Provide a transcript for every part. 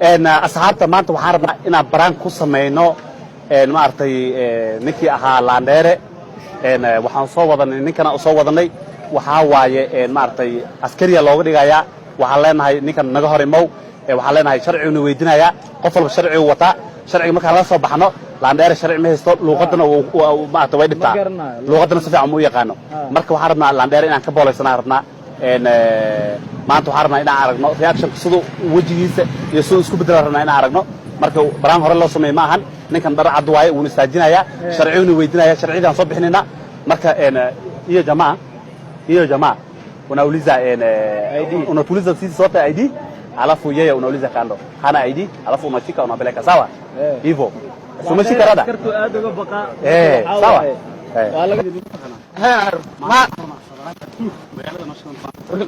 asxaabta maanta waxaan rabnaa inaan baraan ku samayno maartay ninkii ahaa Landere waxaan soo wadanay ninkana soo wadanay waxa waaye maartay askariya looga dhigayaa waxaan leenahay ninkan naga hor imow waxaan leenahay sharciga weydinaya qof walba sharciga wata sharciga marka la soo baxno Landere sharci ma haysto luuqadana maartay way dhigtaa luuqadana si fiican u yaqaano marka waxaan rabnaa Landere inaan ka booleysana rabnaa maanta waxaan rabnaa inaan aragno reaction sidoo wajigiisa iyo sidoo isku bedel rabnaa inaan aragno marka baraan hore loo sameeyay ma ahan ninkan dhar cad waaye uu istaajinaya sharciga weydinaya sharciga soo bixinayna marka hiyo jamaa unauliza unatuliza sisi sote ID alafu yeye unauliza kando hana ID alafu unashika unapeleka sawa hivyo umeshika rada sawa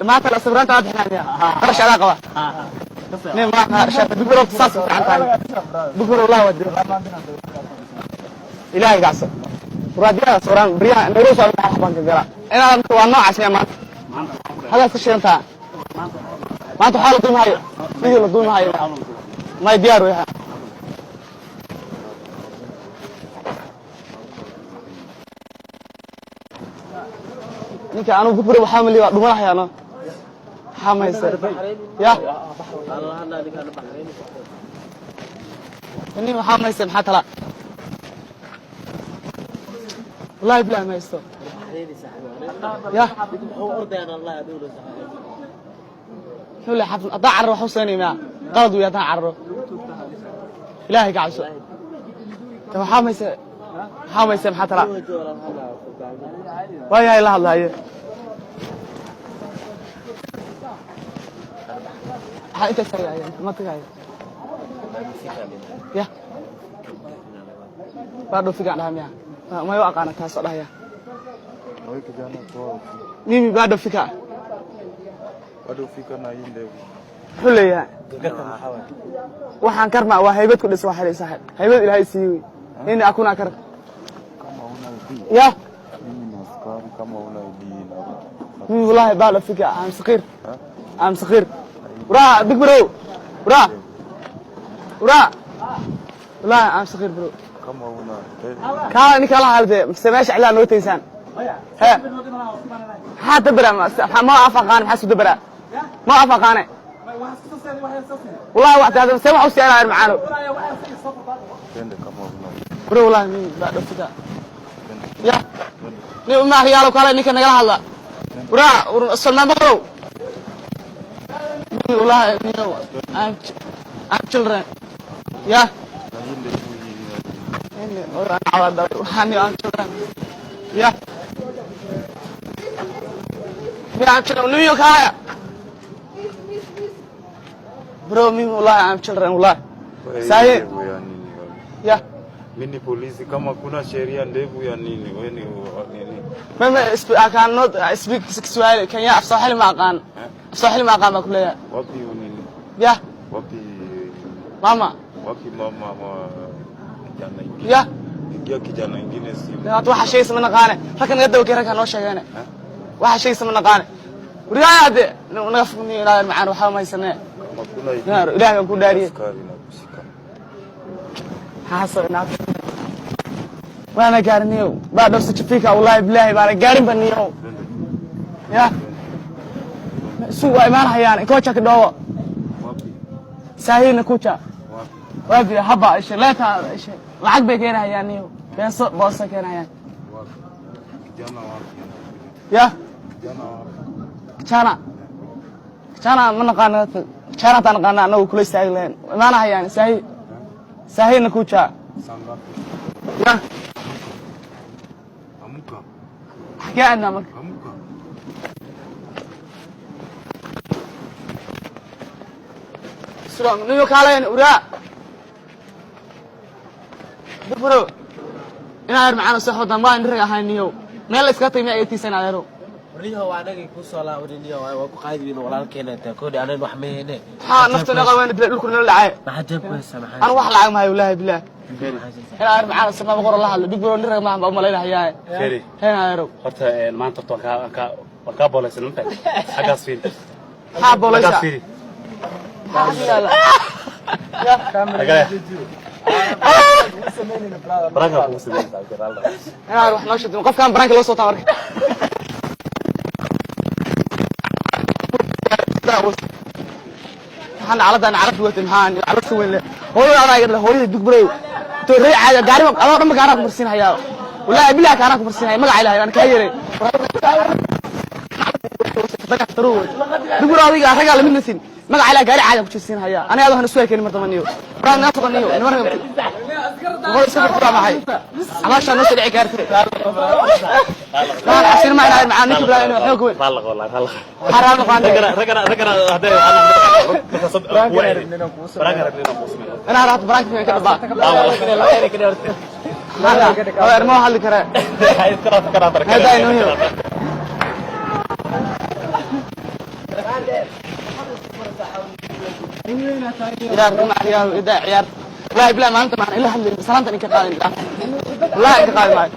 ما كلا صبران تعب حنانيا قرش على قوا نعم ما شاف بكرة قصاص عن تاني بكرة الله ودي إلهي قاصر وراديا صبران بريا نروس على حبان كجرا أنا وانا عشان ما هذا فشل أنت ما تحاول تقوم هاي فيديو تقوم هاي ما يدياروا يا ninka aanu fikir waxa mali waa dhumaha yaano xamaysa ya inni waxa maysa maxaa tala wallahi bila maysto ya xula xafl adacar waxa seenay ma qalad wiya adacar ilaahi gacso waxa maysa maxaa tala ويا الله الله انت سريع ما تقاعد يا بعده في قاعده يا ما يوقع انا كاس الله يا ميمي بعده في كا نايين حليا waxaan karma waa haybad ku dhis waxa leeyahay haybad ilaahay siiyay in akuna kar ya كم والله دين والله بعد فيك عم صغير ورا بيك برو ورا والله عم صغير برو كم والله كان كلا هذا مستماش اعلان وتيسان ها حتى برا ما افقان حسب برا ما افقان والله واحد هذا سمعوا سياره معانا برو والله بعد فيك يا نيو ما هي لو كلا نيكا نغلا هادلا ورا سلمان بقرو والله نيو I'm children يا ورا عواد وحني I'm children يا I'm children نيو كايا برو مين والله I'm children والله ساي يا mini polisi kama kuna sheria ndefu ya nini wewe ni mimi I cannot speak Kiswahili kan ya afsahili ma aqaan afsahili ma aqaan kulaya wapi nini ya wapi mama kijana ya ingia kijana ingine simu watu waxa shay samana qaane rakan naga daw keenan noo sheegane waxa shay samana qaane wariyaade naga fugni ilaahay macaan waxa ma haysanay ilaahay ku daariye حاسبنا وانا قارنيو بعد وصلت فيك والله بالله بانا قارن بنيو يا سوق ايمان هيان كوتشك دو ساهين كوتشا وابي حبا ايش لا تا ايش لعق بكين هيانيو بس بوسه كين هيان يا كانا من قانا كانا تنقانا انو كل استاغلين ايمان هيان ساهين كوتشا يا امك حكي عنا امك سلام نيو كالين ورا دبرو انا معانا صحوه ما نرجع هاينيو مeel iska tayma ay tiisan adeero wariyaha waa anaga ku soo laa wariyaha waa ku qaadin walaalkeena ta koodi aanan wax meeyne ha naftana qabaan dhulku la dhacay ma xajab ku samaxay aan wax lacag maayo wallahi billah أنا معنا السماء بقول الله اللي بيقولوا نرجع معهم أو ملايين هيا شري هنا يا رب قلت ما أنت وكا بوليس المنفع حاجة صفيري ها بوليس حاجة صفيري برانك أبو سليم أنا أروح ناشط وقف كان برانك لو صوتها مركب أنا على ده أنا عرفت وقت مهان عرفت وين هو أنا يقول هو يدق بريو توري على قاري أنا ما قارك مرسين هيا ولا بالله كارك مرسين هيا ما قايلها أنا كهيري تروح دبر هذيك رجع من نسين ما قايلها قاري عادي كشين هيا أنا هذا هنسوي كلمة مرتمنيو برا الناس قنيو نمر هو يسوي برا معي عشان الناس اللي عكرت لا عشان ما أنا معاني كبلا إنه حقوق طلق والله طلق حرام قاندي رجع هذا أنا رحت برانك في كذا هذا أرموه حل كره هذا إنه هو إذا كنا عيال إذا عيال لا بلا ما أنت معنا إلا حل سلامتني كقاعد لا كقاعد معي